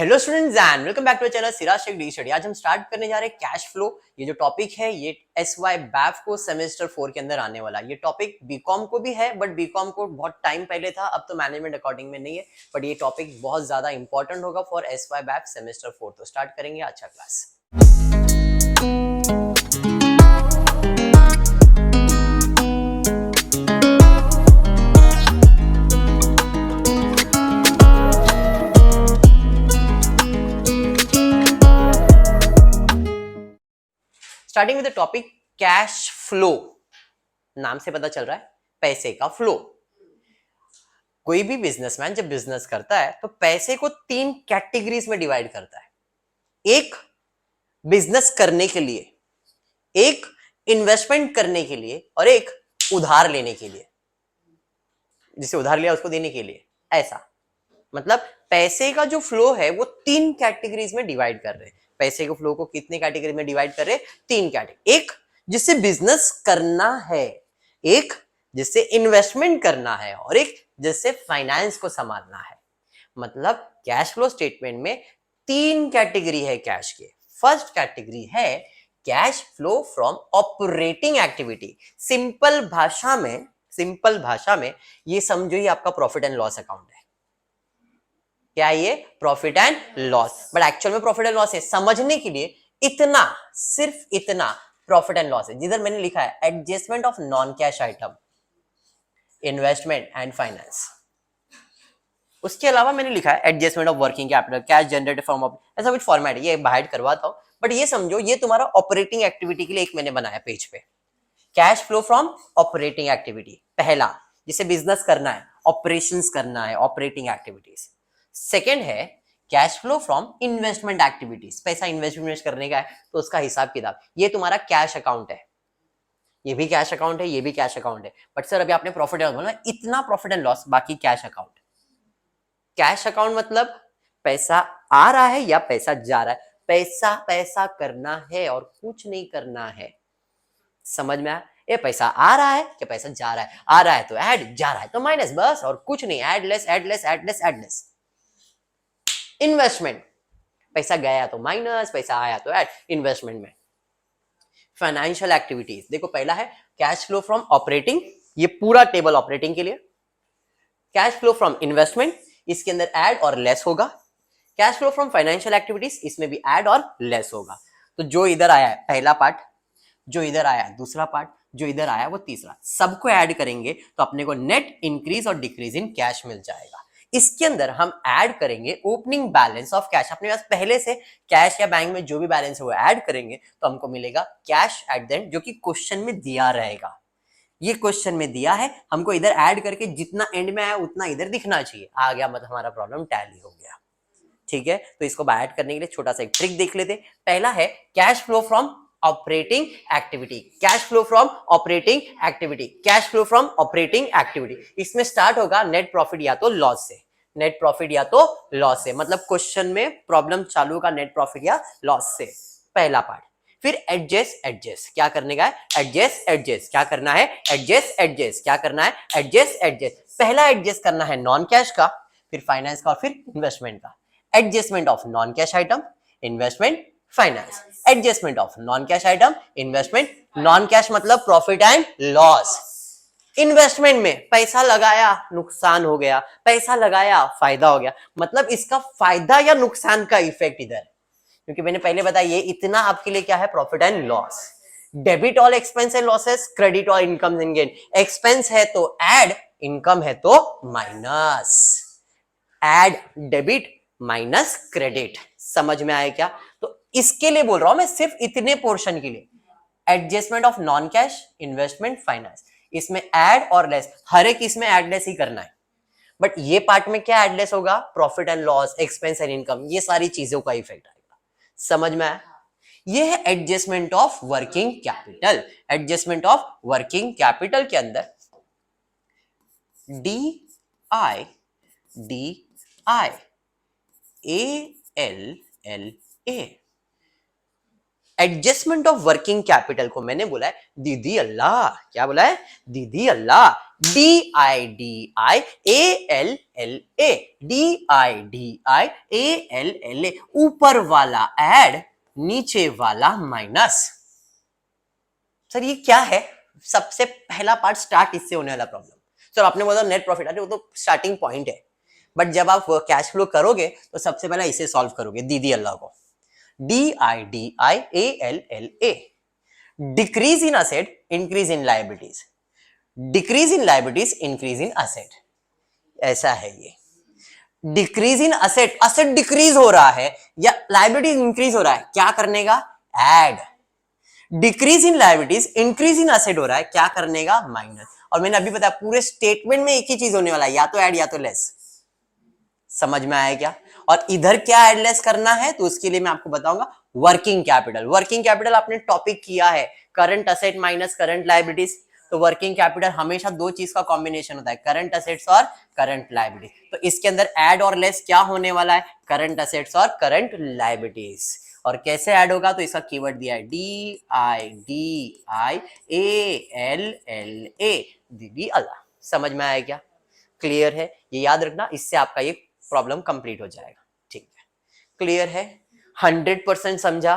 Hello students and welcome back to channel Siraj Shaikh the study. आज हम start करने जा रहे हैं कैश फ्लो। ये जो टॉपिक है ये एसवाई बैफ को सेमेस्टर 4 के अंदर आने वाला है। ये टॉपिक बीकॉम को भी है, बट बीकॉम को बहुत टाइम पहले था, अब तो मैनेजमेंट अकॉर्डिंग में नहीं है, बट ये टॉपिक बहुत ज्यादा इंपॉर्टेंट होगा फॉर एसवाई बैफ सेमेस्टर 4। तो स्टार्ट करेंगे अच्छा class. Starting with the topic cash flow. नाम से पता चल रहा है पैसे का फ्लो। कोई भी बिजनेसमैन जब बिजनेस करता है तो पैसे को 3 कैटेगरीज में डिवाइड करता है। एक बिजनेस करने के लिए, एक इन्वेस्टमेंट करने के लिए और एक उधार लेने के लिए। जिसे उधार लिया उसको देने के लिए। ऐसा मतलब पैसे का जो फ्लो है वो 3 कैटेगरीज में डिवाइड कर रहे हैं। पैसे के फ्लो को कितने कैटेगरी में डिवाइड कर रहे हैं? 3 कैटेगरी। एक जिससे बिजनेस करना है, एक जिससे इन्वेस्टमेंट करना है और एक जिससे फाइनेंस को संभालना है। मतलब कैश फ्लो स्टेटमेंट में 3 कैटेगरी है कैश के। फर्स्ट कैटेगरी है cash flow from operating activity. Simple भाषा में ये समझो ये आपका प्रॉफिट एंड लॉस अकाउंट है। क्या ये? Profit and loss. But actual में प्रॉफिट एंड लॉस है, समझने के लिए इतना, सिर्फ इतना प्रॉफिट एंड लॉस है। जिधर मैंने लिखा है adjustment of non cash item, investment and finance. उसके अलावा मैंने लिखा है adjustment of working capital, cash generated from, ऐसा कुछ फॉर्मेट है, ये बाहर करवाता हूं। बट ये समझो ये तुम्हारा ऑपरेटिंग एक्टिविटी के लिए एक मैंने बनाया पेज पे। Cash flow from operating activity पहला, जिसे बिजनेस करना है, ऑपरेशंस करना है, ऑपरेटिंग एक्टिविटीज। सेकेंड है cash flow from investment activities, पैसा इन्वेस्ट करने का है तो उसका हिसाब किताब। ये तुम्हारा कैश अकाउंट है, ये भी कैश अकाउंट है, ये भी कैश अकाउंट है। बट सर अभी आपने प्रॉफिट एंड लॉस, इतना प्रॉफिट एंड लॉस, बाकी कैश अकाउंट। कैश अकाउंट मतलब पैसा आ रहा है या पैसा जा रहा है, पैसा करना है और कुछ नहीं करना है। समझ में आया? ये पैसा आ रहा है कि पैसा जा रहा है? आ रहा है तो ऐड, जा रहा है तो माइनस, बस और कुछ नहीं। Add less add less add less add less. Investment, पैसा गया तो माइनस, पैसा आया तो ऐड। इन्वेस्टमेंट में फाइनेंशियल एक्टिविटीज, देखो पहला है कैश फ्लो फ्रॉम ऑपरेटिंग, ये पूरा टेबल ऑपरेटिंग के लिए। कैश फ्लो फ्रॉम इन्वेस्टमेंट, इसके अंदर ऐड और लेस होगा। Cash flow from financial activities, इसमें भी ऐड और लेस होगा। तो जो इधर आया है पहला पार्ट, जो इधर आया दूसरा पार्ट, जो इधर आया वो तीसरा, सबको ऐड करेंगे तो अपने को नेट इंक्रीज और डिक्रीज इन कैश मिल जाएगा। इसके अंदर हम ऐड करेंगे ओपनिंग बैलेंस ऑफ कैश। अपने पास पहले से कैश या बैंक में जो भी बैलेंस है वो ऐड करेंगे तो हमको मिलेगा कैश एट द एंड, जो कि क्वेश्चन में दिया रहेगा। ये क्वेश्चन में दिया है, हमको इधर ऐड करके जितना एंड में आया उतना इधर दिखना चाहिए। आ गया मतलब हमारा प्रॉब्लम टैली हो गया। ठीक है, तो इसको ऐड करने के लिए छोटा सा एक ट्रिक देख लेते। पहला है cash flow from operating activity, cash flow from operating activity, cash flow from operating activity. इसमें स्टार्ट होगा नेट प्रॉफिट या तो लॉस से, नेट प्रॉफिट या तो लॉस से। मतलब क्वेश्चन में प्रॉब्लम चालू का नेट प्रॉफिट या लॉस से, पहला पार्ट। फिर एडजस्ट क्या करने का है? एडजस्ट क्या करना है? एडजस्ट क्या करना है? एडजस्ट। पहला एडजस्ट करना है नॉन कैश का, फिर फाइनेंस का और फिर इन्वेस्टमेंट का। Adjustment of non cash item, investment, finance. Adjustment of non cash item, investment, non cash मतलब प्रॉफिट एंड लॉस। इन्वेस्टमेंट में पैसा लगाया नुकसान हो गया, पैसा लगाया फायदा हो गया, मतलब इसका फायदा या नुकसान का इफेक्ट इधर। क्योंकि मैंने पहले बताया ये इतना आपके लिए क्या है? Profit and loss. Debit all expense and losses, credit all income and gain. Expense है तो ऐड, इनकम है तो minus. Add debit minus credit. समझ में आया क्या? तो इसके लिए बोल रहा हूं मैं, सिर्फ इतने पोर्शन के लिए। Adjustment of non cash, investment, finance, इसमें ऐड और लेस, हर एक इसमें ऐड लेस ही करना है। बट ये पार्ट में क्या ऐड लेस होगा? Profit and loss, expense and income, ये सारी चीजों का इफेक्ट आएगा। समझ में आया? ये है adjustment of working capital. Adjustment of working capital के अंदर DI ALLA, adjustment of working capital को मैंने बोला है दीदी अल्लाह। क्या बोला है? दीदी अल्लाह। DIDIALLA, DIDIALLA, ऊपर वाला ऐड, नीचे वाला माइनस। सर ये क्या है? सबसे पहला पार्ट स्टार्ट इससे होने वाला प्रॉब्लम। सर आपने बोला नेट प्रॉफिट, अरे वो तो स्टार्टिंग पॉइंट है, बट जब आप कैश फ्लो करोगे तो सबसे पहले इसे सॉल्व करोगे, दीदी अल्लाह को। DIDIALLA, decrease in asset, increase in liabilities, decrease in liabilities, increase in asset, ऐसा है ये। Decrease in asset, asset decrease हो रहा है या लायबिलिटीज इंक्रीज हो रहा है, क्या करने का? Add. Decrease in liabilities, increase in asset हो रहा है, क्या करने का? माइनस। और मैंने अभी बताया पूरे स्टेटमेंट में एक ही चीज होने वाला है, या तो ऐड या तो लेस। समझ में आया क्या? और इधर क्या ऐड लेस करना है, तो उसके लिए मैं आपको बताऊंगा वर्किंग कैपिटल। वर्किंग कैपिटल आपने टॉपिक किया है, current asset minus current liabilities. तो वर्किंग कैपिटल हमेशा दो चीज का कॉम्बिनेशन होता है, करंट असेट्स और करंट लायबिलिटी। तो इसके अंदर ऐड और लेस क्या होने वाला है? करंट असेट्स और करंट लायबिलिटीज। और कैसे ऐड होगा, तो इसका कीवर्ड दिया है DIDIALLA, दीदी अल्लाह। समझ में आया क्या? क्लियर है? ये याद रखना, इससे आपका ये प्रॉब्लम कंप्लीट हो जाएगा। ठीक है, क्लियर है? 100% समझा?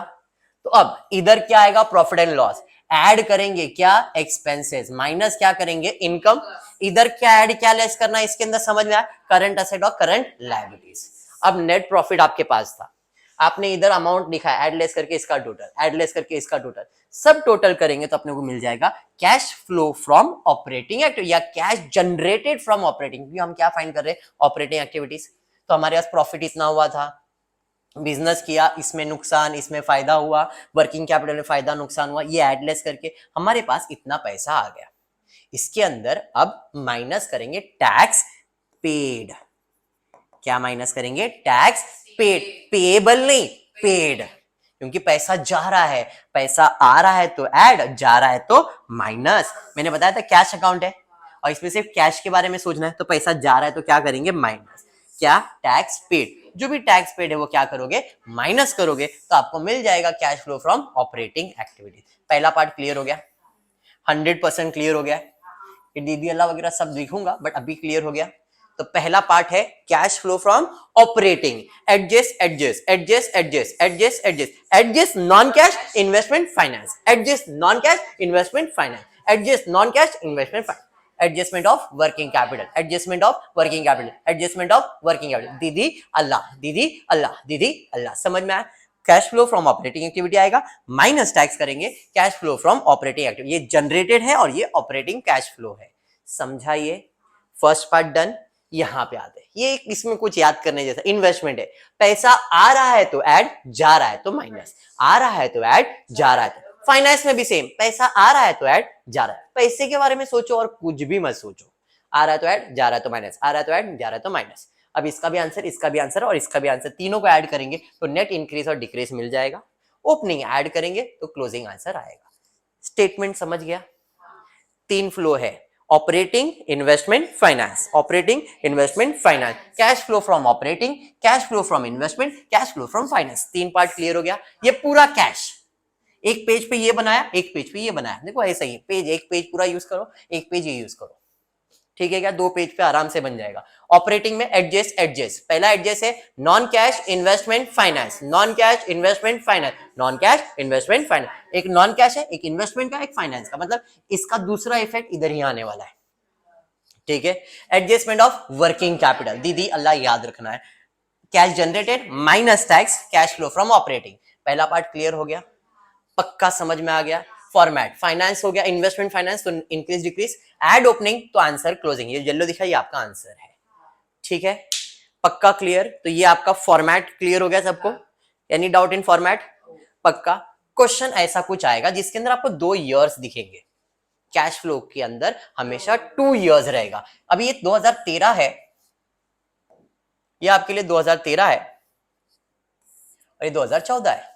तो अब इधर क्या आएगा? Profit and loss. ऐड करेंगे क्या? एक्सपेंसेस, माइनस क्या करेंगे? इनकम। इधर क्या ऐड क्या लेस करना है इसके अंदर, समझ में आया? करंट असेट और करंट लायबिलिटीज। अब नेट प्रॉफिट आपके पास था, आपने इधर अमाउंट लिखा है, ऐड लेस करके इसका टोटल, ऐड लेस करके इसका टोटल, सब टोटल करेंगे तो अपने को मिल जाएगा cash flow from operating activity या कैश जनरेटेड फ्रॉम ऑपरेटिंग। क्योंकि हम क्या फाइंड कर रहे हैं? Operating activities. तो हमारे पास प्रॉफिट इतना हुआ था, बिजनेस किया, इसमें नुकसान, इसमें फायदा हुआ, वर्किंग कैपिटल में फायदा नुकसान हुआ, ये ऐड लेस करके हमारे पास इतना पैसा आ गया। इसके अंदर अब माइनस करेंगे टैक्स पेड। क्या माइनस करेंगे? Tax paid. पेएबल नहीं, पेड, क्योंकि पैसा जा रहा है, पैसा आ रहा है तो ऐड, जा रहा है तो माइनस। मैंने बताया था कैश अकाउंट है और इसमें सिर्फ कैश के बारे में सोचना है, तो पैसा जा रहा है तो क्या करेंगे? माइनस। क्या? Tax paid. जो भी टैक्स पेड है वो क्या करोगे? माइनस करोगे, तो आपको मिल जाएगा cash flow from operating activity. पहला पार्ट क्लियर हो गया? 100% क्लियर हो गया? ये दीदी अल्लाह वगैरह सब लिखूंगा, बट अभी क्लियर हो गया? तो पहला पार्ट है cash flow from operating. Adjust adjust adjust adjust adjust adjust adjust non cash investment finance, adjust non cash investment finance, adjust non cash investment finance, adjustment of working capital, adjustment of working capital, adjustment of working capital, दीदी अल्लाह, दीदी अल्लाह, दीदी अल्लाह। समझ में आया? Cash flow from operating activity आएगा, minus tax करेंगे cash flow from operating activity. ये generated है और ये ऑपरेटिंग कैश फ्लो है। समझाइए? First part done. यहां पे आते हैं, ये इसमें कुछ याद करने जैसा। इन्वेस्टमेंट है, पैसा आ रहा है तो ऐड, जा रहा है तो माइनस, आ रहा है तो ऐड, जा रहा है तो। फाइनेंस में भी सेम, पैसा आ रहा है तो ऐड, जा रहा है। पैसे के बारे में सोचो और कुछ भी मत सोचो, आ रहा है तो ऐड, जा रहा है तो माइनस, आ रहा है तो ऐड, जा रहा है तो माइनस। अब इसका भी आंसर, इसका भी आंसर और इसका भी आंसर, तीनों को ऐड करेंगे तो नेट इंक्रीज और डिक्रीज मिल जाएगा। ओपनिंग ऐड करेंगे तो क्लोजिंग आंसर आएगा। स्टेटमेंट समझ गया? तीन फ्लो है, operating, investment, finance, operating, investment, finance, cash flow from operating, cash flow from investment, cash flow from finance. तीन पार्ट क्लियर हो गया? ये पूरा कैश, एक पेज पे ये बनाया, एक पेज पे ये बनाया। देखो ऐसा ही पेज, एक पेज पूरा यूज करो, एक पेज ये यूज करो, ठीक है क्या? दो पेज पे आराम से बन जाएगा। ऑपरेटिंग में एडजस्ट एडजस्ट, पहला एडजस्ट है non cash investment finance, non cash investment finance, non cash investment finance. एक नॉन कैश है, एक इन्वेस्टमेंट का, एक फाइनेंस का, मतलब इसका दूसरा इफेक्ट इधर ही आने वाला है। ठीक है? एडजस्टमेंट ऑफ वर्किंग कैपिटल, दीदी अल्लाह याद रखना है, cash generated minus tax, cash flow from operating. पहला पार्ट क्लियर हो गया? पक्का समझ में आ गया? फॉर्मेट, फाइनेंस हो गया, इन्वेस्टमेंट फाइनेंस तो इंक्रीज डिक्रीज, ऐड ओपनिंग तो आंसर क्लोजिंग। ये येलो दिखा, ये आपका आंसर है। ठीक है? पक्का क्लियर? तो ये आपका फॉर्मेट क्लियर हो गया सबको? Any doubt in format? पक्का। क्वेश्चन ऐसा कुछ आएगा जिसके अंदर आपको 2 इयर्स दिखेंगे, कैश फ्लो के अंदर हमेशा 2 इयर्स रहेगा। अभी ये 2013 है, ये आपके लिए 2013 है और ये 2014 है,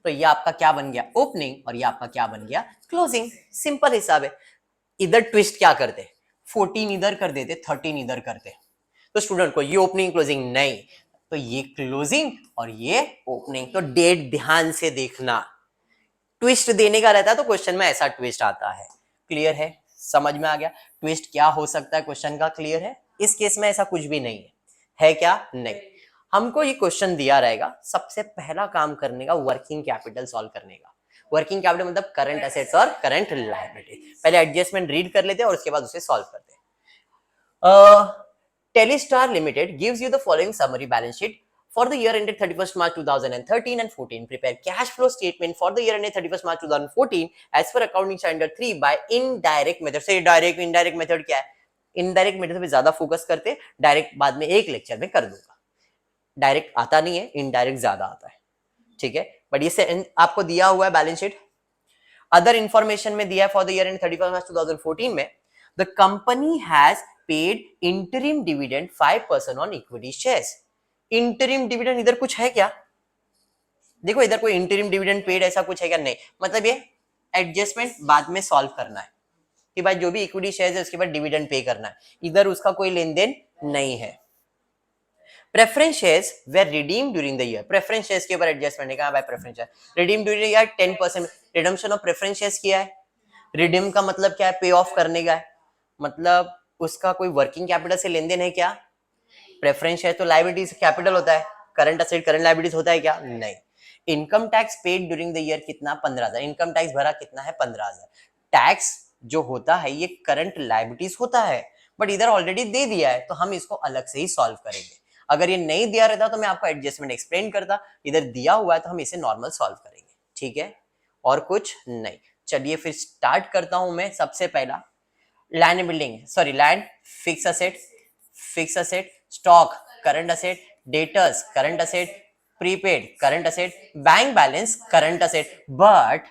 तो ये आपका क्या बन गया? ओपनिंग, और ये आपका क्या बन गया? क्लोजिंग। सिंपल हिसाब है। इधर ट्विस्ट क्या करते? 14 इधर कर देते, 13 इधर करते, तो स्टूडेंट को ये ओपनिंग क्लोजिंग नहीं, तो ये क्लोजिंग और ये ओपनिंग। तो डेट ध्यान से देखना, ट्विस्ट देने का रहता है तो क्वेश्चन में ऐसा ट्विस्ट आता है। क्लियर है? समझ में आ गया ट्विस्ट क्या हो सकता है क्वेश्चन का, क्लियर है? इस केस में ऐसा कुछ भी नहीं है क्या? नहीं। हमको ये क्वेश्चन दिया रहेगा, सबसे पहला काम करने का वर्किंग कैपिटल सॉल्व करने का। वर्किंग कैपिटल मतलब करंट एसेट्स और करंट लायबिलिटी। पहले एडजस्टमेंट रीड कर लेते हैं और उसके बाद उसे सॉल्व करते हैं। Telestar Limited gives you the following summary balance sheet for the year ended 31st March 2013 and 14. Prepare cash flow statement for the year ended 31st March 2014 as per accounting standard 3 by indirect method. से direct indirect method क्या है? Indirect method पे ज्यादा focus करते, direct बाद में एक lecture में कर दूंगा। डायरेक्ट आता नहीं है, इनडायरेक्ट ज्यादा आता है, ठीक है? बट ये आपको दिया हुआ है बैलेंस शीट। अदर इंफॉर्मेशन में दिया है for the year and 31st मार्च 2014 में the company has paid interim dividend 5% on equity shares. Interim dividend इधर कुछ है क्या? देखो इधर कोई इंटरिम डिविडेंड पेड ऐसा कुछ है क्या? नहीं। मतलब ये एडजस्टमेंट बाद में सॉल्व करना है कि भाई जो भी इक्विटी शेयर्स है उसके बाद डिविडेंड पे करना है, इधर उसका कोई लेन देन नहीं है। Preference shares were redeem during the year. Preference shares के ऊपर एडजस्टमेंट है, कहां भाई preference share redeem during year 10% redemption of preference shares किया है। रिडीम का मतलब क्या है? पे ऑफ करने का है, मतलब उसका कोई वर्किंग कैपिटल से लेन देन है क्या? प्रेफरेंस शेयर तो लायबिलिटी से कैपिटल होता है, करंट असेट करंट लायबिलिटीज होता है क्या? नहीं। Income tax paid during the year कितना? 15,000। इनकम टैक्स भरा कितना है? 15,000। टैक्स जो होता है ये करंट लायबिलिटीज होता है, बट इधर ऑलरेडी दे दिया है तो हम इसको अलग से ही सॉल्व करेंगे। अगर ये नहीं दिया रहता तो मैं आपको एडजस्टमेंट एक्सप्लेन करता, इधर दिया हुआ है तो हम इसे नॉर्मल सॉल्व करेंगे, ठीक है? और कुछ नहीं। चलिए फिर स्टार्ट करता हूं मैं। सबसे पहला land building, sorry land, fix asset, stock current asset, debtors current asset, prepaid current asset, bank balance current asset. But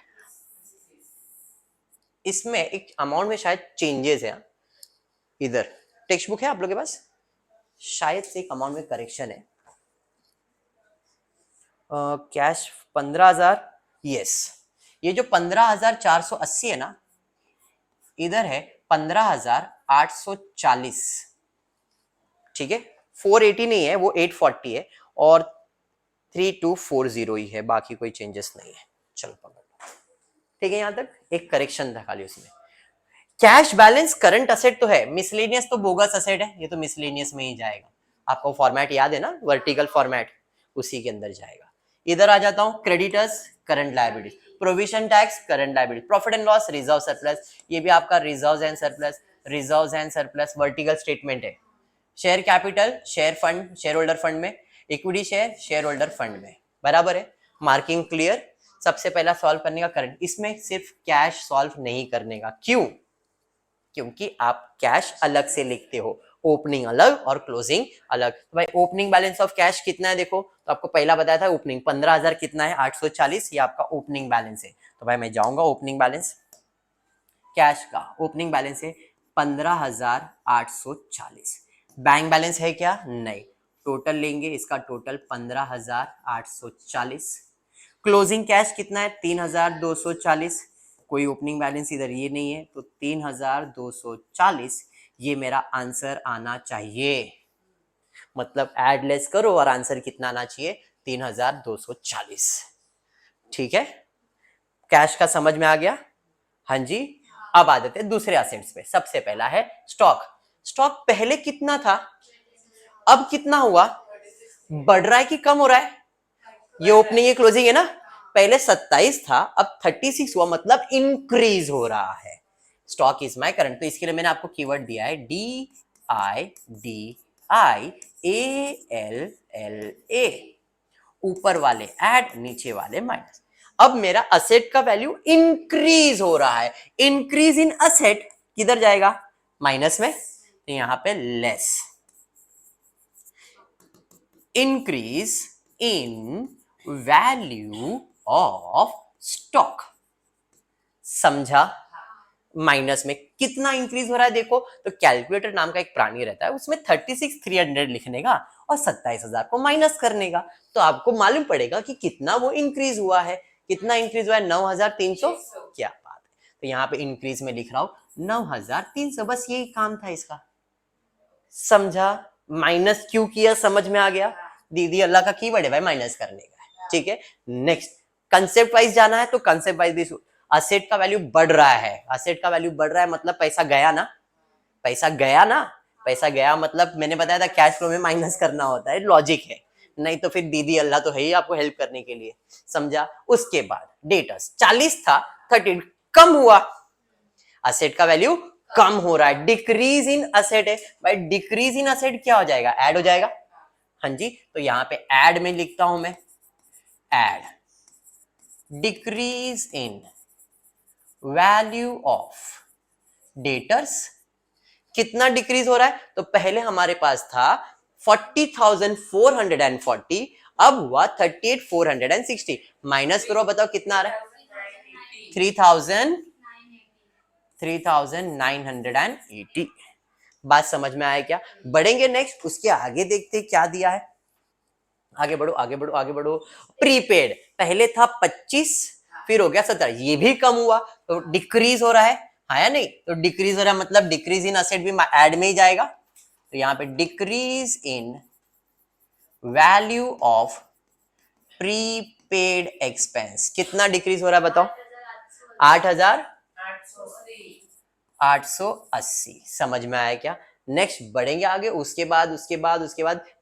इसमें एक अमाउंट में शायद चेंजेस है। इधर टेक्स्ट बुक है आप लोग के पास? शायद से एक अमाउंट में करेक्शन है। Cash 15,000, yes. ये जो 15,480 है ना, इधर है 15,840, ठीक है? 480 नहीं है, वो 840 है और 3240 ही है, बाकी कोई चेंजेस नहीं है। चलो पकड़, ठीक है? यहां तक एक करेक्शन था खाली उसमें। कैश बैलेंस करंट असेट तो है, मिसलेनियस तो बोगस असेट है, ये तो मिसलेनियस में ही जाएगा। आपको फॉर्मेट याद है ना, वर्टिकल फॉर्मेट, उसी के अंदर जाएगा। इधर आ जाता हूं, creditors current liability, provision tax current liability, profit and loss reserve surplus, ये भी आपका reserves and surplus vertical statement है। Share capital share fund, share holder fund में, इक्विटी शेयर होल्डर फंड में, बराबर है? Marking clear. सबसे पहला सॉल्व करने का करंट, इसमें सिर्फ कैश सॉल्व नहीं करने का। क्यों? क्योंकि आप कैश अलग से लिखते हो, ओपनिंग अलग और क्लोजिंग अलग। तो भाई ओपनिंग बैलेंस ऑफ कैश कितना है? देखो तो आपको पहला बताया था ओपनिंग 15,000 कितना है? 840, ये आपका ओपनिंग बैलेंस है। तो भाई मैं जाऊंगा ओपनिंग बैलेंस, कैश का ओपनिंग बैलेंस है 15,840। बैंक बैलेंस है क्या? नहीं। टोटल लेंगे, इसका टोटल 15,840। क्लोजिंग कैश कितना है? 3,240। कोई ओपनिंग बैलेंस इधर ये नहीं है, तो 3,240 ये मेरा आंसर आना चाहिए। मतलब ऐड लेस करो और आंसर कितना आना चाहिए? 3,240, ठीक है? कैश का समझ में आ गया? हाँ जी। अब आ जाते हैं दूसरे असेट्स पे। सबसे पहला है स्टॉक। स्टॉक पहले कितना था, अब कितना हुआ? बढ़ रहा है कि कम हो रहा है? ये ओपनिंग है क्लोजिंग है ना, पहले 27 था अब 36 हुआ, मतलब इंक्रीज हो रहा है। स्टॉक इज माय करंट, तो इसके लिए मैंने आपको कीवर्ड दिया है DIDIALLA, ऊपर वाले ऐड, नीचे वाले माइनस। अब मेरा असेट का वैल्यू इंक्रीज हो रहा है, इंक्रीज इन असेट किधर जाएगा? माइनस में, तो यहां पे less. Increase in value of stock, समझा? माइनस में कितना इंक्रीज हो रहा है देखो, तो कैलकुलेटर नाम का एक प्राणी रहता है, उसमें 36,300 लिखने का और 27,000 को माइनस करने का, तो आपको मालूम पड़ेगा कि कितना वो इंक्रीज हुआ है। कितना इंक्रीज हुआ है? 9,300। क्या बात है, तो यहाँ पे इंक्रीज में लिख रहा हूं 9,300, बस यही काम था इसका, समझा? माइनस क्यों किया, समझ में आ गया? दीदी अल्लाह का कीवर्ड है भाई माइनस करने का, ठीक है? नेक्स्ट कंसेप्ट वाइज जाना है तो कंसेप्ट वाइज भी असेट का वैल्यू बढ़ रहा है, असेट का वैल्यू बढ़ रहा है मतलब पैसा गया ना, पैसा गया ना, पैसा गया मतलब मैंने बताया था कैश फ्लो में माइनस करना होता है, लॉजिक है, नहीं तो फिर दीदी अल्लाह तो है ही आपको हेल्प करने के लिए, समझा। उसके बाद डेटर्स 40 था 13 कम हुआ, असेट का वैल्यू कम हो रहा है, डिक्रीज इन असेट है भाई, डिक्रीज इन असेट क्या हो जाएगा, ऐड हो जाएगा, हाँ जी, तो यहां पे ऐड में लिखता हूं मैं, add decrease in value of debtors, कितना डिक्रीज हो रहा है, तो पहले हमारे पास था 40,440, अब हुआ 38,460, माइनस करो बताओ कितना आ रहा है, 3,980। बात समझ में आया क्या, बढ़ेंगे नेक्स्ट, उसके आगे देखते क्या दिया है, आगे बढ़ो आगे बढ़ो आगे बढ़ो, प्रीपेड पहले था 25 फिर हो गया 17, ये भी कम हुआ तो डिक्रीज हो रहा है, हाँ या नहीं, तो डिक्रीज हो रहा है मतलब डिक्रीज इन असेट भी ऐड में ही जाएगा, तो यहाँ पे decrease in value of prepaid expense, कितना डिक्रीज हो रहा है बताओ, 8,880, समझ में आया क्या। नेक्स्ट बढ़ेंगे आगे, उसके बाद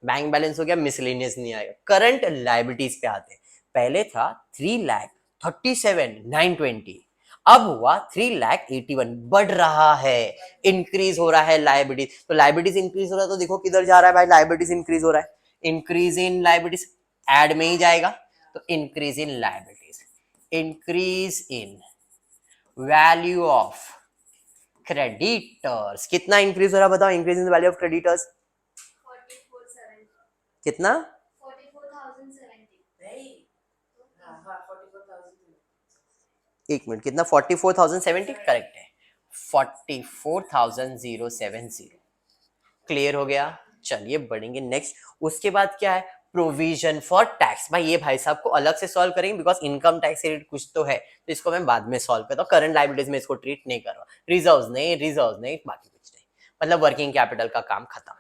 बैंक बैलेंस हो गया, मिसलेनियस नहीं आएगा, करंट लायबिलिटीज पे आते हैं, पहले था 3,37,920, अब हुआ 3,81, बढ़ रहा है, इंक्रीज हो रहा है लायबिलिटीज, तो लायबिलिटीज इंक्रीज हो रहा है तो देखो किधर जा रहा है भाई, लायबिलिटीज इंक्रीज हो रहा है, इंक्रीज इन लायबिलिटीज एड में ही जाएगा, तो increase in liabilities, increase in value of creditors, कितना इंक्रीज हो रहा है बताओ, increase in value of creditors कितना, 1 मिनट, कितना 44,070, करेक्ट है 44,070, क्लियर हो गया। चलिए बढ़ेंगे नेक्स्ट, उसके बाद क्या है, प्रोविजन फॉर टैक्स, भाई ये भाई साहब को अलग से सॉल्व करेंगे बिकॉज इनकम टैक्स से रिलेटेड कुछ तो है, तो इसको मैं बाद में सॉल्व करता हूँ, करंट लायबिलिटीज में इसको ट्रीट नहीं कर रहा, रिजर्व्स नहीं बाकी कुछ नहीं, मतलब वर्किंग कैपिटल का काम खत्म,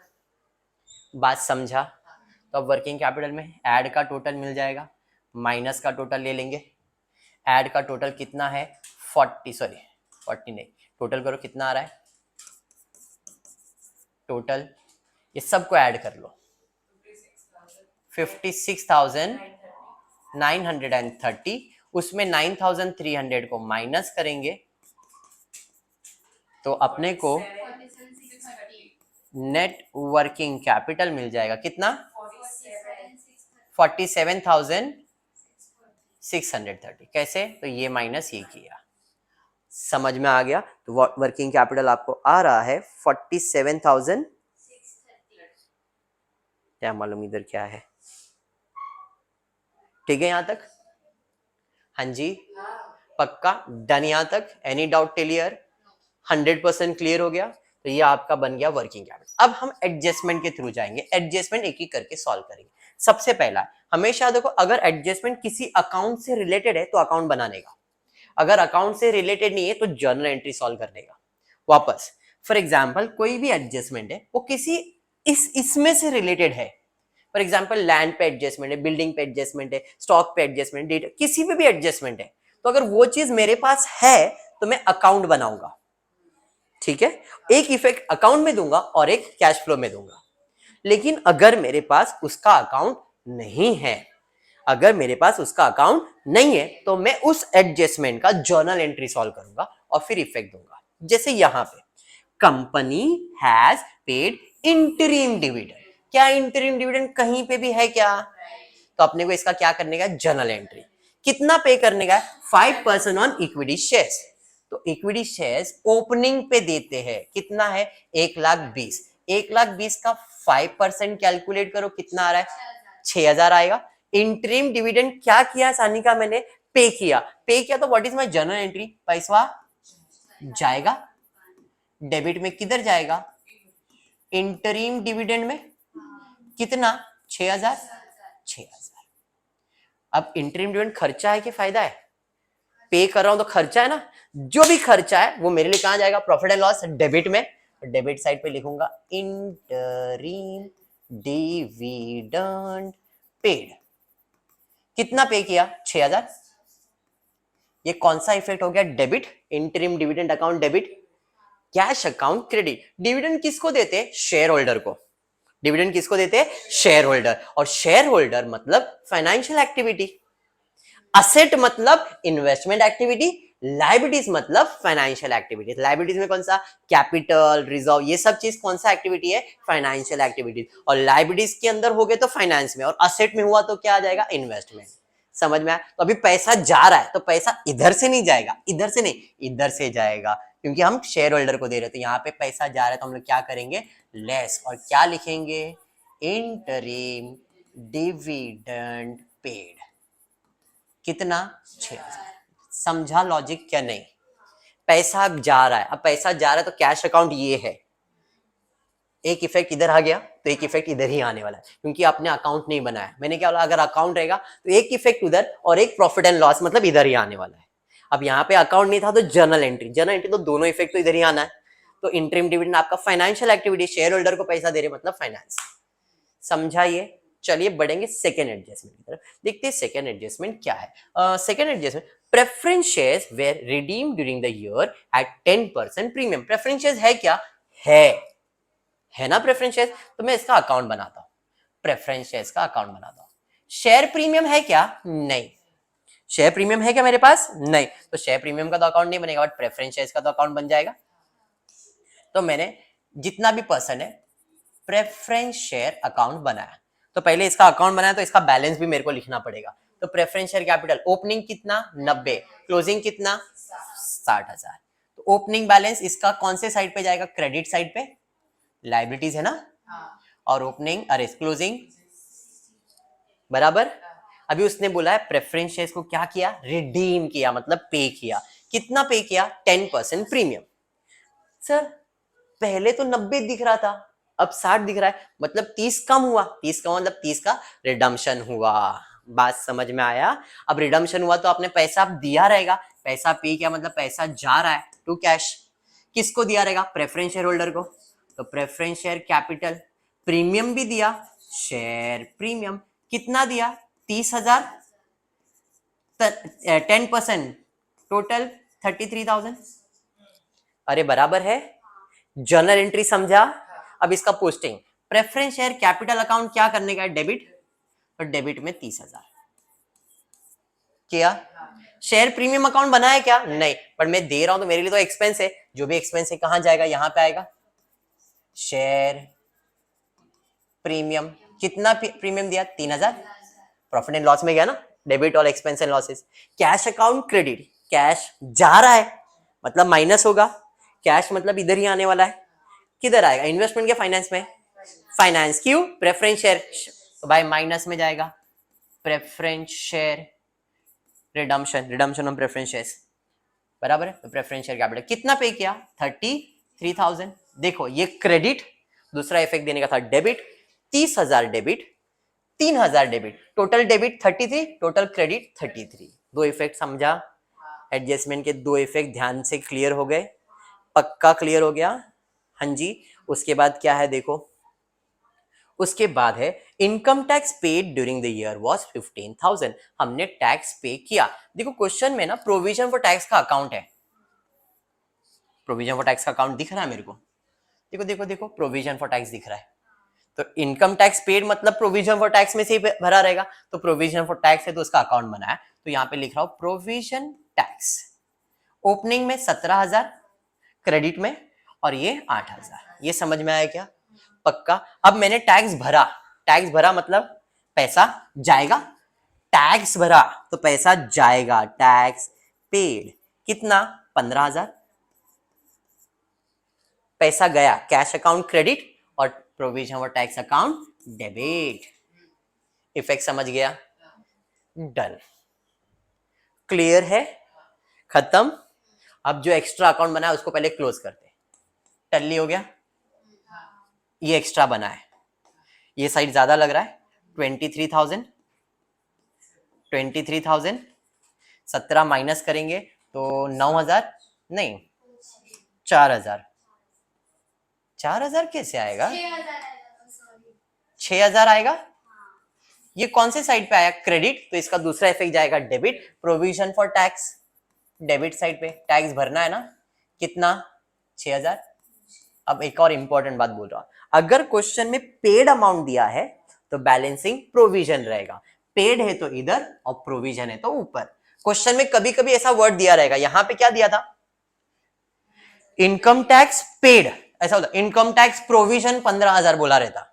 बात समझा। तो अब वर्किंग कैपिटल में ऐड का टोटल मिल जाएगा, माइनस का टोटल ले लेंगे, ऐड का टोटल कितना है 40 नहीं, टोटल करो कितना आ रहा है, टोटल ये सबको ऐड कर लो, 56,930, उसमें 9,300 को माइनस करेंगे तो अपने को नेट वर्किंग कैपिटल मिल जाएगा कितना, 47,630, कैसे, तो ये माइनस ये किया, समझ में आ गया, तो वर्किंग कैपिटल आपको आ रहा है 47,000, क्या मालूम इधर क्या है, ठीक है यहां तक, हाँ जी पक्का डन, यहां तक एनी डाउट क्लियर, 100% क्लियर हो गया, तो ये आपका बन गया वर्किंग कैपिटल। अब हम एडजस्टमेंट के थ्रू जाएंगे, एडजस्टमेंट एक एक करके सॉल्व करेंगे। सबसे पहला हमेशा देखो, अगर एडजस्टमेंट किसी अकाउंट से रिलेटेड है तो अकाउंट बनाने का, अगर अकाउंट से रिलेटेड नहीं है तो जर्नल एंट्री सॉल्व करने का। वापस फॉर एग्जांपल कोई भी एडजस्टमेंट है वो किसी इसमें से रिलेटेड है, फॉर एग्जांपल लैंड पे एडजस्टमेंट है, बिल्डिंग पे एडजस्टमेंट है, स्टॉक पे एडजस्टमेंट, डेटा किसी पे भी एडजस्टमेंट है, तो अगर वो चीज मेरे पास है तो मैं अकाउंट बनाऊंगा, ठीक है, एक इफेक्ट अकाउंट में दूंगा और एक कैश फ्लो में दूंगा। लेकिन अगर मेरे पास उसका अकाउंट नहीं है, अगर मेरे पास उसका अकाउंट नहीं है तो मैं उस एडजस्टमेंट का जर्नल एंट्री सॉल्व करूंगा और फिर इफेक्ट दूंगा। जैसे यहां पे company has paid interim dividend, क्या इंटरिम डिविडेंड कहीं पे भी है क्या, तो अपने को इसका क्या करने का, जर्नल एंट्री, कितना पे करने का, 5% ऑन इक्विटी शेयर्स, तो इक्विटी शेयर्स ओपनिंग पे देते हैं, कितना है 1,20,000, 1,20,000 का 5% कैलकुलेट करो कितना आ रहा है, 6,000 आएगा। इंटरिम डिविडेंड क्या किया सानिका, मैंने पे किया, तो what is my journal entry, पैसा जाएगा डेबिट में, किधर जाएगा, इंटरिम डिविडेंड में, कितना 6,000, 6,000। अब इंटरिम डिविडेंड खर्चा है कि फायदा है, पे कर रहा हूं तो खर्चा है ना, जो भी खर्चा है वो मेरे लिए कहां जाएगा, प्रॉफिट एंड लॉस डेबिट में, डेबिट साइड पे लिखूंगा इंटरिम डिविडेंड पेड, कितना पे किया 6,000, ये कौन सा इफेक्ट हो गया? Debit, interim dividend account debit, cash account credit. Dividend किसको देते? शेयर होल्डर को। डिविडेंड किसको देते? Share holder. और शेयर होल्डर मतलब फाइनेंशियल एक्टिविटी, असेट मतलब इन्वेस्टमेंट एक्टिविटी, लाइबिलिटीज मतलब फाइनेंशियल एक्टिविटीज। लाइबिलिटीज में कौन सा? कैपिटल, रिजर्व, ये सब चीज कौन सा एक्टिविटी है? Financial activities. और लाइबिलिटीज के अंदर हो गए तो फाइनेंस में, और असेट में हुआ तो क्या आ जाएगा? इन्वेस्टमेंट। समझ में आया? तो अभी पैसा जा रहा है तो पैसा इधर से नहीं जाएगा, इधर से नहीं, इधर से जाएगा, क्योंकि हम शेयर होल्डर को दे रहे थे। यहाँ पे पैसा जा रहा है तो हम लोग क्या करेंगे? लेस, और क्या लिखेंगे? Interim dividend paid. कितना? 6,000। समझा लॉजिक क्या? नहीं, पैसा जा रहा है। अब पैसा जा रहा है तो कैश अकाउंट ये है, एक इफेक्ट इधर आ गया तो एक इफेक्ट इधर ही आने वाला है, क्योंकि आपने अकाउंट नहीं बनाया। मैंने क्या बोला? अगर अकाउंट रहेगा तो एक इफेक्ट उधर और एक प्रॉफिट एंड लॉस मतलब इधर ही आने वाला है। अब यहाँ पे अकाउंट नहीं था तो जर्नल एंट्री, जर्नल एंट्री तो दोनों इफेक्ट तो इधर ही आना है। तो इंटरिम डिविडेंड आपका फाइनेंशियल एक्टिविटी, शेयर होल्डर को पैसा दे रहे मतलब फाइनेंस। समझा ये? चलिए बढ़ेंगे सेकेंड एडजस्टमेंट की तरफ। देखते हैं सेकेंड एडजस्टमेंट क्या है। Second adjustment, preference shares were redeem during the year at 10% premium. Preference shares है क्या? है ना प्रेफरेंस शेयर्स। तो मैं इसका अकाउंट बनाता हूं, प्रेफरेंस शेयर्स का अकाउंट बनाता हूं। शेयर प्रीमियम है क्या? नहीं। शेयर प्रीमियम है क्या मेरे पास? नहीं। तो शेयर प्रीमियम का तो अकाउंट नहीं बनेगा, बट प्रेफरेंस शेयर्स का तो अकाउंट बन जाएगा। तो मैंने जितना भी पर्सन है प्रेफरेंस शेयर अकाउंट बनाया, तो पहले इसका अकाउंट बनाया तो इसका बैलेंस भी मेरे को लिखना पड़ेगा। तो प्रेफरेंस शेयर कैपिटल, ओपनिंग कितना? 90, क्लोजिंग कितना? 60,000। तो ओपनिंग बैलेंस इसका कौन से साइड पे जाएगा? क्रेडिट साइड पे, लाइबिलिटीज है ना। और ओपनिंग, अरे क्लोजिंग बराबर। अभी उसने बोला है प्रेफरेंस शेयर्स को क्या किया? रिडीम किया, मतलब पे किया। कितना पे किया? 10% प्रीमियम। सर पहले तो 90 दिख रहा था, अब 60 दिख रहा है, मतलब 30 कम हुआ। 30 का मतलब 30 का रिडम्पशन हुआ। बात समझ में आया? अब रिडम्पशन हुआ तो आपने पैसा दिया रहेगा, पैसा पे किया मतलब पैसा जा रहा है टू कैश। किसको दिया रहेगा? प्रेफरेंस शेयर होल्डर को। तो प्रेफरेंस शेयर कैपिटल, प्रीमियम भी दिया, शेयर प्रीमियम कितना दिया? 30,000, 10% टोटल 33,000। अरे बराबर है। जर्नल एंट्री समझा? अब इसका posting, preference share capital account क्या करने का है? डेबिट, और डेबिट में 30,000 किया। शेयर प्रीमियम अकाउंट बनाया क्या? नहीं, पर मैं दे रहा हूं तो मेरे लिए तो एक्सपेंस है। जो भी एक्सपेंस है कहां जाएगा? यहां पे आएगा। शेयर प्रीमियम, कितना प्रीमियम दिया? 3,000। प्रॉफिट एंड लॉस में गया ना, डेबिट और expense and losses. Cash account credit, cash जा रहा है मतलब माइनस होगा, कैश मतलब इधर ही आने वाला है। किधर आएगा? इन्वेस्टमेंट के फाइनेंस में, फाइनेंस। क्यों? प्रेफरेंस शेयर, तो भाई माइनस में जाएगा। Preference share redemption, redemption on preference shares बराबर है। तो प्रेफरेंस शेयर कैपिटल कितना पे किया? 33,000। देखो ये क्रेडिट, दूसरा इफेक्ट देने का था debit, 30,000 debit, 3,000 debit, total debit 33, total credit 33। दो इफेक्ट समझा? एडजस्टमेंट के दो इफेक्ट ध्यान से क्लियर हो गए? पक्का क्लियर हो गया? हाँ जी। उसके बाद क्या है देखो, उसके बाद है income tax paid during the year was 15,000। हमने टैक्स पे किया। देखो क्वेश्चन में ना प्रोविजन फॉर टैक्स का अकाउंट है, प्रोविजन फॉर टैक्स का अकाउंट दिख रहा है मेरे को। देखो देखो देखो, प्रोविजन फॉर टैक्स दिख रहा है। तो इनकम टैक्स पेड मतलब प्रोविजन फॉर टैक्स में से ही भरा रहेगा। तो प्रोविजन फॉर टैक्स है तो उसका अकाउंट बनाया। तो यहाँ पे लिख रहा हूं प्रोविजन टैक्स, ओपनिंग में 17,000 क्रेडिट में, और ये 8,000। ये समझ में आया क्या? पक्का। अब मैंने टैक्स भरा, टैक्स भरा मतलब पैसा जाएगा, टैक्स भरा तो पैसा जाएगा, टैक्स पेड कितना? 15,000। पैसा गया, कैश अकाउंट क्रेडिट और provision for tax account debit. Effect समझ गया? डन, क्लियर है? खत्म। अब जो एक्स्ट्रा अकाउंट बना है उसको पहले क्लोज करते। टल्ली हो गया? ये एक्स्ट्रा बना है, ये साइड ज्यादा लग रहा है। 23,000, 23,000, 17 माइनस करेंगे तो 9,000, नहीं 4,000। 4,000 कैसे आएगा? 6,000 आएगा। ये कौन से साइड पे आया? क्रेडिट, तो इसका दूसरा इफेक्ट जाएगा debit, provision for tax. Debit side पे टैक्स भरना है ना, कितना, 6000। अब एक और इंपॉर्टेंट बात बोल रहा हूं, अगर क्वेश्चन में पेड अमाउंट दिया है तो बैलेंसिंग प्रोविजन रहेगा, पेड है तो इधर और प्रोविजन है तो ऊपर। क्वेश्चन में कभी कभी ऐसा वर्ड दिया रहेगा, यहां पे क्या दिया था, इनकम टैक्स पेड, ऐसा होता, इनकम टैक्स प्रोविजन 15,000 बोला रहता।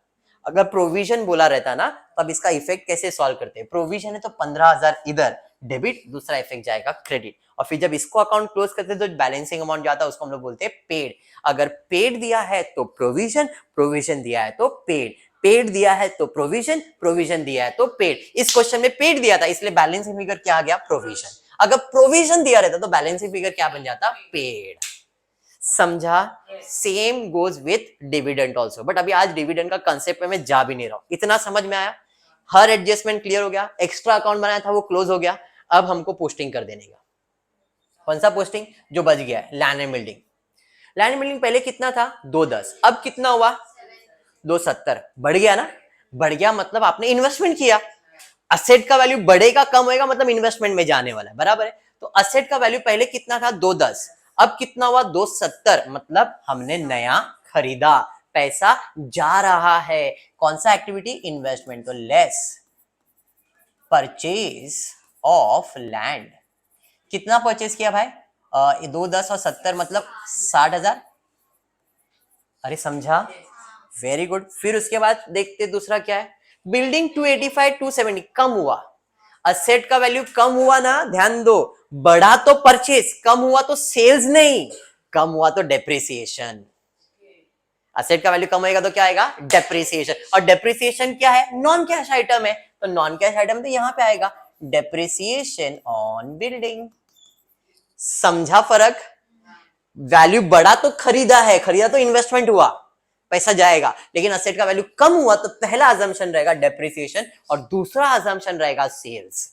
अगर प्रोविजन बोला रहता ना तो अब इसका इफेक्ट कैसे सॉल्व करते हैं, प्रोविजन है तो 15,000 इधर डेबिट, दूसरा इफेक्ट जाएगा क्रेडिट, और फिर जब इसको अकाउंट क्लोज करते हैं तो बैलेंसिंग अमाउंट जाता है, उसको हम लोग बोलते हैं पेड। अगर पेड दिया है तो प्रोविजन, प्रोविजन दिया है तो पेड, पेड दिया है तो प्रोविजन, प्रोविजन दिया है तो पेड। इस क्वेश्चन में पेड दिया था इसलिए बैलेंसिंग फिगर क्या आ गया, प्रोविजन। अगर प्रोविजन दिया रहता तो बैलेंसिंग फिगर क्या बन जाता, पेड। समझा? Same goes with dividend also, but अभी आज डिविडेंड का कंसेप्ट में मैं जा भी नहीं रहा हूं। इतना समझ में आया, हर एडजस्टमेंट क्लियर हो गया, एक्स्ट्रा अकाउंट बनाया था वो क्लोज हो गया। अब हमको पोस्टिंग कर देने का, कौन सा पोस्टिंग, जो बच गया है, land and building. Land and building पहले कितना था, 210, अब कितना हुआ, 270, बढ़ गया ना, बढ़ गया मतलब आपने इन्वेस्टमेंट किया। असेट का वैल्यू बढ़ेगा कम होएगा मतलब इन्वेस्टमेंट में जाने वाला है, बराबर है। तो असेट का वैल्यू पहले कितना था, 210, अब कितना हुआ, 270, मतलब हमने नया खरीदा, पैसा जा रहा है, कौन सा एक्टिविटी, इन्वेस्टमेंट, तो लेस परचेज ऑफ लैंड। कितना परचेज किया भाई, 210 और 70 मतलब 60,000। अरे समझा, वेरी गुड। फिर उसके बाद देखते दूसरा क्या है, बिल्डिंग 285 270 कम हुआ, असेट का वैल्यू कम हुआ ना, ध्यान दो, बढ़ा तो परचेज, कम हुआ तो सेल्स नहीं, कम हुआ तो डेप्रिसिएशन। असेट का वैल्यू कम होगा तो क्या आएगा, डेप्रिसिएशन, और डेप्रिसिएशन क्या है, नॉन कैश आइटम है, तो नॉन कैश आइटम तो यहां पे आएगा डेप्रिसिएशन ऑन बिल्डिंग। समझा फर्क, वैल्यू बढ़ा तो खरीदा है, खरीदा तो इन्वेस्टमेंट हुआ, पैसा जाएगा, लेकिन असेट का वैल्यू कम हुआ तो पहला अजम्पशन रहेगा डेप्रिसिएशन और दूसरा अजम्पशन रहेगा सेल्स।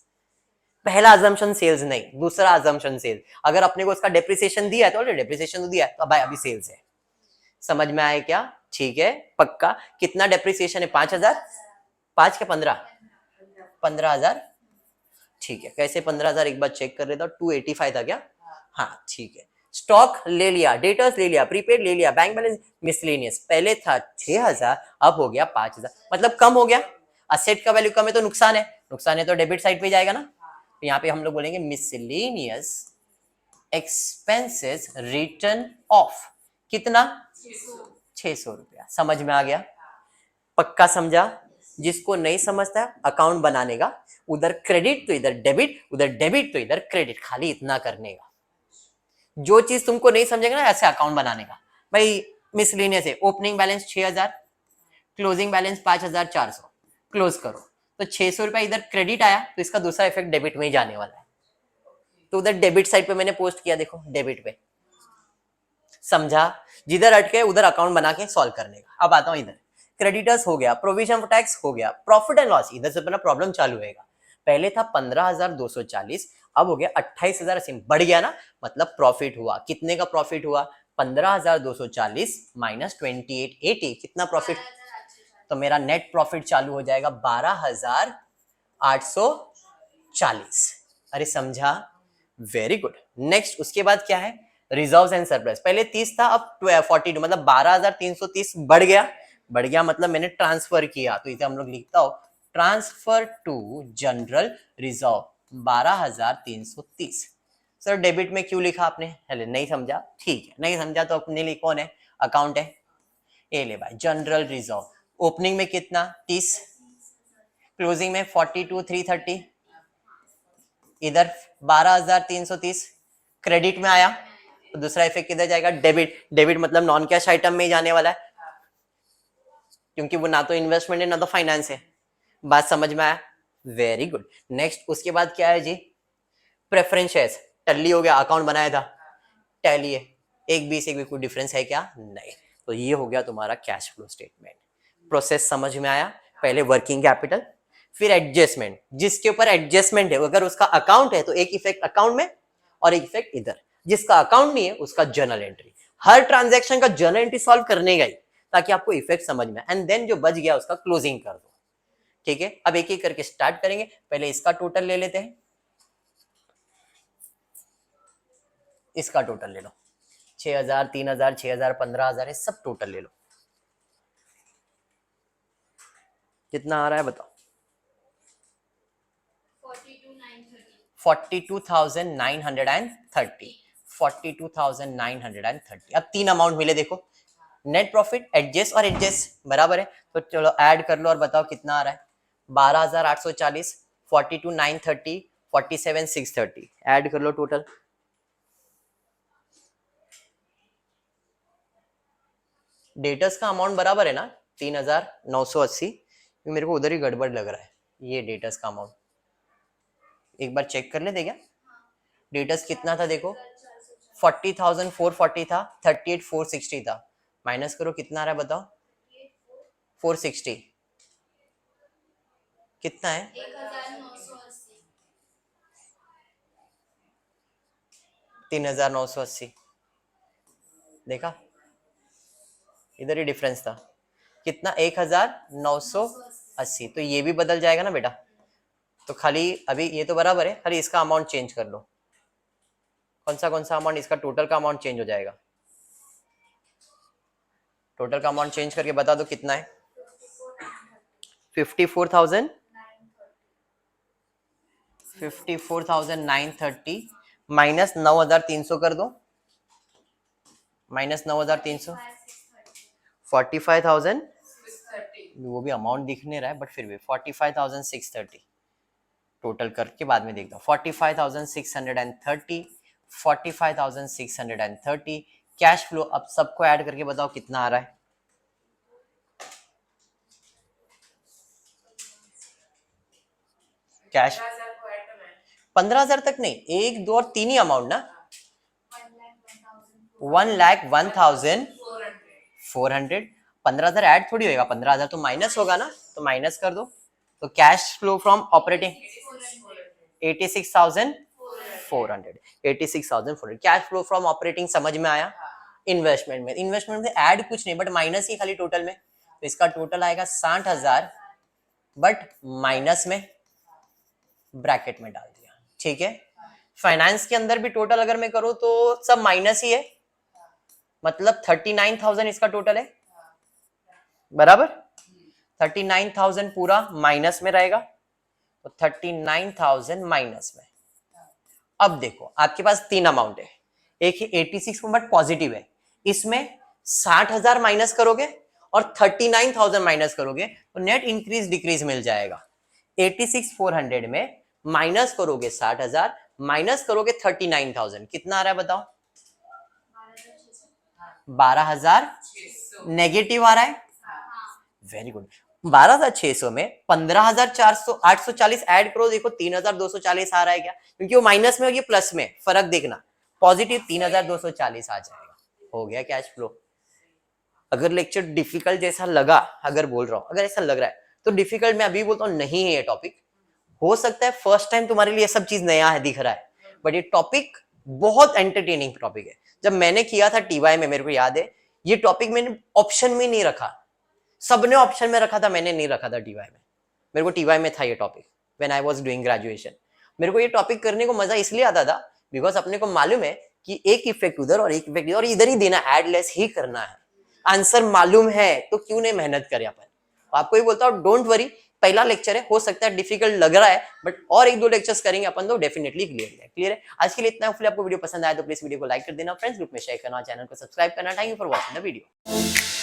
पहला अजम्पशन सेल्स नहीं, दूसरा अजम्पशन सेल्स। अगर अपने को उसका डेप्रिसिएशन दिया है तो ऑलरेडी डेप्रिसिएशन तो दिया है, तो भाई अभी सेल्स है। समझ में आए क्या, ठीक है पक्का। कितना डेप्रिसिएशन है, 5,000, 5 के 15, 15,000, ठीक है। कैसे 15,000 एक बार चेक कर लेता हूं, 285 था क्या, हाँ ठीक है। स्टॉक ले लिया, डेटर्स ले लिया, प्रीपेड ले लिया, बैंक बैलेंस, मिसलेनियस पहले था 6,000 अब हो गया 5,000, मतलब कम हो गया। असेट का वैल्यू कम है तो नुकसान है, नुकसान है तो डेबिट साइड पे जाएगा ना, तो यहाँ पे हम लोग बोलेंगे मिसलेनियस एक्सपेंसेस रिटर्न ऑफ, कितना, 600 रुपया। समझ में आ गया, पक्का समझा। जिसको नहीं समझता है अकाउंट बनाने का, उधर क्रेडिट तो इधर डेबिट, उधर डेबिट तो इधर क्रेडिट, खाली इतना करने का। जो चीज तुमको नहीं समझेगा ना ऐसे अकाउंट बनाने का, भाई मिसलेनियस है, opening balance 6,000, closing balance 5,400, close करो, तो 600 रुपया इधर क्रेडिट आया तो इसका दूसरा इफेक्ट डेबिट में ही जाने वाला है, तो उधर डेबिट साइड पे मैंने पोस्ट किया, देखो डेबिट पे। समझा, जिधर अटके उधर अकाउंट बना के सॉल्व करने का। अब आता हूं इधर, क्रेडिटर्स हो गया, प्रोविजन फॉर टैक्स हो गया, प्रॉफिट एंड लॉस, इधर से अपना प्रॉब्लम चालू होगा। पहले था 15,240, अब हो गया 28,080, बढ़ गया ना, मतलब प्रॉफिट हुआ। कितने का प्रॉफिट हुआ, 15,240 माइनस 2880, कितना प्रॉफिट, तो मेरा नेट प्रॉफिट चालू हो जाएगा 12,840। अरे समझा, वेरी गुड। नेक्स्ट उसके बाद क्या है, रिजर्व्स एंड सरप्लस। पहले 30 था अब 42, मतलब 12,330 बढ़ गया, बढ़ गया मतलब मैंने ट्रांसफर किया, तो इसे हम लोग लिखता हो transfer to general reserve 12,330। Sir debit में क्यों लिखा आपने, हेले नहीं समझा, ठीक है नहीं समझा तो अपने लिए कौन है, अकाउंट है, ये ले भाई जनरल रिजर्व। ओपनिंग में कितना, 30, क्लोजिंग में 42,330, इधर 12,330 क्रेडिट में आया, तो दूसरा इफेक्ट किधर जाएगा, डेबिट, डेबिट मतलब नॉन कैश आइटम में ही जाने वाला है, क्योंकि वो ना तो इन्वेस्टमेंट है ना तो फाइनेंस है। बात समझ में आया, वेरी गुड। नेक्स्ट उसके बाद क्या है जी, प्रेफरेंस शेयर्स, टैली हो गया, अकाउंट बनाया था, टैली है, एक बी से एक बी कोई डिफरेंस है क्या, नहीं, तो ये हो गया तुम्हारा कैश फ्लो स्टेटमेंट। प्रोसेस समझ में आया, पहले वर्किंग कैपिटल, फिर एडजस्टमेंट, जिसके ऊपर एडजस्टमेंट है अगर उसका अकाउंट है तो एक इफेक्ट अकाउंट में और एक इफेक्ट इधर, जिसका अकाउंट नहीं है उसका जर्नल एंट्री। हर ट्रांजैक्शन का जर्नल एंट्री सॉल्व करने गई ताकि आपको इफेक्ट समझ में, एंड देन जो बच गया उसका क्लोजिंग कर दो, ठीक है। अब एक एक करके स्टार्ट करेंगे, पहले इसका टोटल ले लेते हैं, इसका टोटल ले लो, 6,000, 3,000, 6,000, 15,000, ये सब टोटल ले लो, कितना आ रहा है बताओ? 42,930, 42,930। अब तीन अमाउंट मिले देखो, नेट प्रॉफिट, एडजस्ट और एडजस्ट बराबर है, तो चलो ऐड कर लो और बताओ कितना आ रहा है? 12,840, 42,930, 47,630, ऐड कर लो टोटल। डेटर्स का अमाउंट बराबर है ना 3,980, मेरे को उधर ही गड़बड़ लग रहा है, ये डेटर्स का अमाउंट एक बार चेक कर लेते क्या? डेटर्स कितना था देखो, 40,440 था, 38,460 था, माइनस करो कितना आ रहा है बताओ? 460 कितना है? 3,980, देखा इधर ही डिफरेंस था कितना? 1,980, तो ये भी बदल जाएगा ना बेटा, तो खाली अभी ये तो बराबर है, खाली इसका अमाउंट चेंज कर लो, कौन सा अमाउंट? इसका टोटल का अमाउंट चेंज हो जाएगा, टोटल का अमाउंट चेंज करके बता दो कितना है? 54,930 माइनस 9,300 कर दो, माइनस 9,300, 45,000, वो भी अमाउंट दिख नहीं रहा है बट फिर भी 45,630 टोटल करके बाद में देखता हूँ। 45,630, 45,630 कैश फ्लो। अब सबको ऐड करके बताओ कितना आ रहा है? कैश 15,000 तक नहीं, 1, 2 और 3 ही अमाउंट ना, 1,01,400, 15,000 ऐड थोड़ी होगा, 15,000 तो माइनस होगा ना, तो माइनस कर दो, तो cash flow from operating 86,400, 86,400 cash flow from operating. समझ में आया? इन्वेस्टमेंट में ऐड कुछ नहीं बट माइनस ही खाली टोटल में, तो इसका टोटल आएगा 60,000 बट माइनस में ब्रैकेट में डाल दिया, ठीक है। फाइनेंस के अंदर भी टोटल अगर मैं करूं तो सब माइनस ही है, मतलब 39,000 इसका टोटल है, बराबर 39,000 पूरा माइनस में रहेगा, तो 39,000 माइनस में। अब देखो आपके पास तीन अमाउंट है, एक है 86 बट पॉजिटिव है, इसमें 60,000 माइनस करोगे और 39,000 माइनस करोगे तो नेट इंक्रीज डिक्रीज मिल जाएगा। 86,400 में माइनस करोगे 60,000, माइनस करोगे 39,000, कितना आ रहा है बताओ? 12,000 नेगेटिव आ रहा है, वेरी गुड। 12,600 में 15,840 ऐड करो, देखो 3,240 आ रहा है क्या? क्योंकि वो माइनस में और ये प्लस में, फर्क देखना, पॉजिटिव 3,240 आ जाएगा, हो गया कैश फ्लो। अगर लेक्चर डिफिकल्ट जैसा लगा, अगर बोल रहा हूं अगर ऐसा लग रहा है तो डिफिकल्ट, मैं अभी बोलता हूं नहीं है ये टॉपिक, हो सकता है फर्स्ट टाइम तुम्हारे लिए सब चीज नया है दिख रहा है, बट ये टॉपिक बहुत एंटरटेनिंग टॉपिक है। जब मैंने किया था टीवाई में, मेरे को याद है ये टॉपिक मैंने ऑप्शन में नहीं रखा, सबने ऑप्शन में रखा था, मैंने नहीं रखा था टीवाई में। मेरे को टीवाई में था ये topic when I was doing graduation. मेरे को ये टॉपिक करने को मजा इसलिए आता था बिकॉज अपने को मालूम है कि एक इफेक्ट उधर और एक इफेक्ट इधर, और इधर ही देना, एड लेस ही करना है, आंसर मालूम है तो क्यों नहीं मेहनत करें अपन। आपको ही बोलता हूँ डोंट वरी, पहला लेक्चर है, हो सकता है डिफिकल्ट लग रहा है बट और एक दो लेक्चर्स करेंगे अपन तो डेफिनेटली क्लियर है। आज के लिए इतना। आपको वीडियो पसंद आया तो प्लीज वीडियो को लाइक कर देना, फ्रेंड्स ग्रुप में शेयर करना, चैनल को सब्सक्राइब करना। Thank you for watching the video.